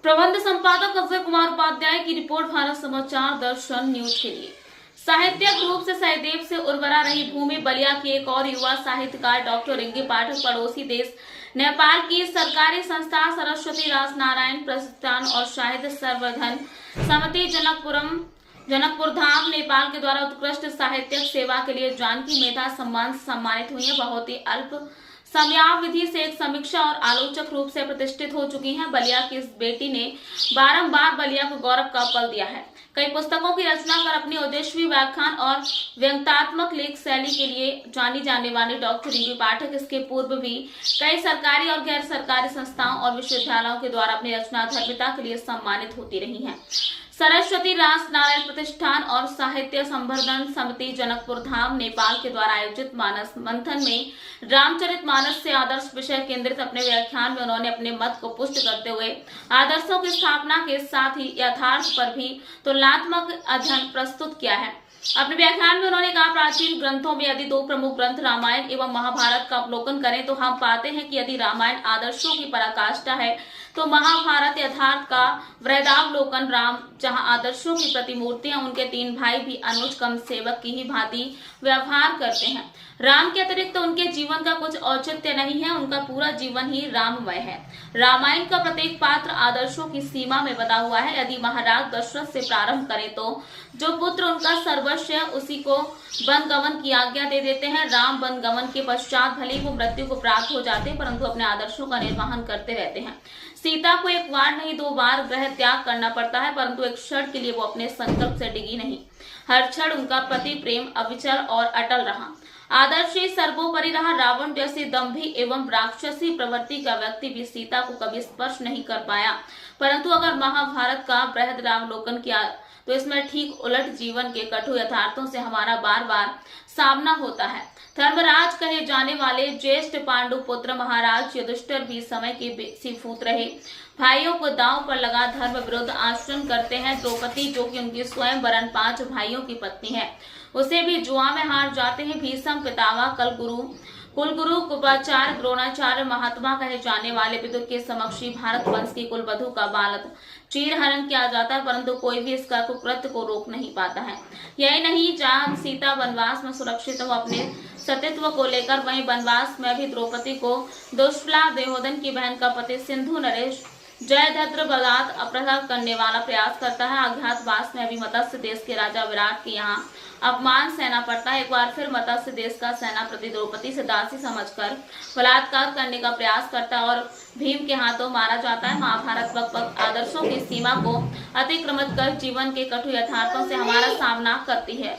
प्रबंध संपादक अजय कुमार उपाध्याय की रिपोर्ट। भारत समाचार दर्शन न्यूज के लिए। साहित्यिक रूप से सहदेव से उर्वरा रही भूमि बलिया की एक और युवा साहित्यकार डॉक्टर रिंकी पाठक पड़ोसी देश नेपाल की सरकारी संस्था सरस्वती राजनारायण प्रतिष्ठान और साहित्य संवर्धन समिति जनकपुर धाम नेपाल के द्वारा उत्कृष्ट साहित्यिक सेवा के लिए जानकी मेधा सम्मान से सम्मानित हुई है। बहुत ही अल्प समयावधि से एक समीक्षा और आलोचक रूप से प्रतिष्ठित हो चुकी हैं। बलिया की इस बेटी ने बारंबार बलिया को गौरव का पल दिया है। कई पुस्तकों की रचना कर अपनी ओजस्वी व्याख्यान और व्यंग्यात्मक लेख शैली के लिए जानी जाने वाली डॉक्टर रिंकी पाठक इसके पूर्व भी कई सरकारी और गैर सरकारी संस्थाओं और विश्वविद्यालयों के द्वारा अपनी रचनाधर्मिता के लिए सम्मानित होती रही हैं। सरस्वती राजनारायण प्रतिष्ठान और साहित्य संवर्धन समिति जनकपुर धाम नेपाल के द्वारा आयोजित मानस मंथन में रामचरितमानस से आदर्श विषय केंद्रित अपने व्याख्यान में उन्होंने अपने मत को पुष्ट करते हुए आदर्शों की स्थापना के साथ ही यथार्थ पर भी तुलनात्मक अध्ययन प्रस्तुत किया है। अपने व्याख्यान में उन्होंने कहा, प्राचीन ग्रंथों में यदि दो प्रमुख ग्रंथ रामायण एवं महाभारत का अवलोकन करें तो हम पाते हैं कि यदि रामायण आदर्शों की पराकाष्ठा है तो महाभारत यथार्थ का वृहदावलोकन। राम जहां आदर्शों की प्रतिमूर्तियां, उनके तीन भाई भी अनुज कम सेवक की ही भांति व्यवहार करते हैं। राम के अतिरिक्त तो उनके जीवन का कुछ औचित्य नहीं है, उनका पूरा जीवन ही राममय है। रामायण का प्रत्येक पात्र आदर्शों की सीमा में बता हुआ है। यदि महाराज दशरथ से प्रारंभ करें तो जो पुत्र उनका सर्वस्व है उसी को वनगमन की आज्ञा दे देते हैं। राम वनगमन के पश्चात भले वो मृत्यु को प्राप्त हो जाते हैं परंतु अपने आदर्शों का निर्वहन करते रहते हैं। सीता को एक बार नहीं दो बार गृह त्याग करना पड़ता है परंतु एक क्षण के लिए वो अपने संकल्प से डिगी नहीं। हर क्षण उनका पति प्रेम अविचल और अटल रहा। आदर्श ही सर्वोपरि रहा। रावण जैसी दंभी एवं राक्षसी प्रवृत्ति का व्यक्ति भी सीता को कभी स्पर्श नहीं कर पाया परंतु अगर महाभारत का वृहदावलोकन किया तो इसमें ठीक उलट जीवन के कटु यथार्थों से हमारा बार बार सामना होता है। धर्मराज कहे जाने वाले ज्येष्ठ पांडु पुत्र महाराज युधिष्ठिर भी समय के बेसीफूत रहे। भाइयों को दांव पर लगा धर्म विरुद्ध आचरण करते हैं। द्रौपदी जो कि उनकी स्वयं वरण 5 भाइयों की पत्नी है उसे भी जुआ में हार जाते हैं। भीष्म पितामह कुलगुरु कृपाचार्य द्रोणाचार्य महात्मा कहे जाने वाले विदुर के समक्ष भारत वंश की कुलवधु का बालक चीरहरण किया जाता है परंतु कोई भी इसका कुकृत्य को रोक नहीं पाता है। यही नहीं, जहाँ सीता वनवास में सुरक्षित हो अपने सतीत्व को लेकर, वहीं वनवास में भी द्रौपदी को दुष्पला देहोदन की बहन का पति सिंधु नरेश जयद्रथ बलात् अपहरण करने वाला प्रयास करता है। अज्ञातवास में भी मत्स्य देश के राजा विराट के यहाँ अपमान सहना पड़ता है। एक बार फिर मत्स्य देश का सेनापति द्रौपदी से दासी समझकर बलात्कार करने का प्रयास करता है और भीम के हाथों मारा जाता है। महाभारत वक्त आदर्शों की सीमा को अतिक्रमित कर जीवन के कटु यथार्थों से हमारा सामना करती है।